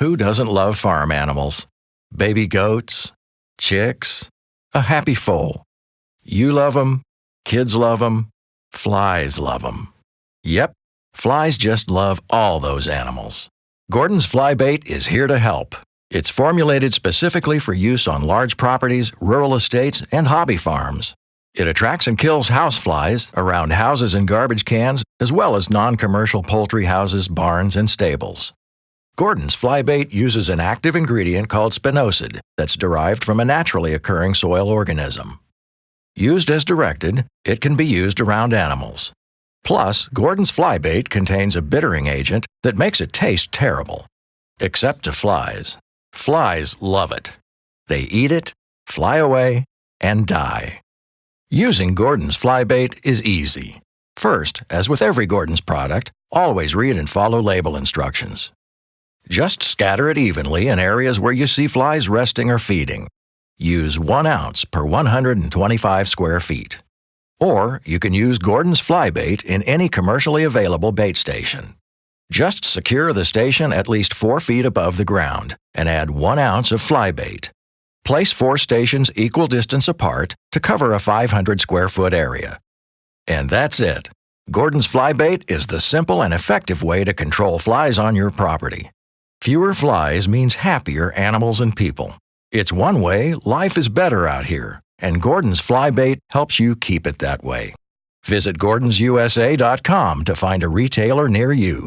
Who doesn't love farm animals? Baby goats, chicks, a happy foal. You love them, kids love them, flies love them. Yep, flies just love all those animals. Gordon's FlyBait is here to help. It's formulated specifically for use on large properties, rural estates, and hobby farms. It attracts and kills houseflies around houses and garbage cans, as well as non-commercial poultry houses, barns, and stables. Gordon's FlyBait uses an active ingredient called spinosad that's derived from a naturally occurring soil organism. Used as directed, it can be used around animals. Plus, Gordon's FlyBait contains a bittering agent that makes it taste terrible. Except to flies. Flies love it. They eat it, fly away, and die. Using Gordon's FlyBait is easy. First, as with every Gordon's product, always read and follow label instructions. Just scatter it evenly in areas where you see flies resting or feeding. Use 1 ounce per 125 square feet. Or you can use Gordon's FlyBait in any commercially available bait station. Just secure the station at least 4 feet above the ground and add 1 ounce of FlyBait. Place 4 stations equal distance apart to cover a 500 square foot area. And that's it. Gordon's FlyBait is the simple and effective way to control flies on your property. Fewer flies means happier animals and people. It's one way life is better out here, and Gordon's FlyBait helps you keep it that way. Visit GordonsUSA.com to find a retailer near you.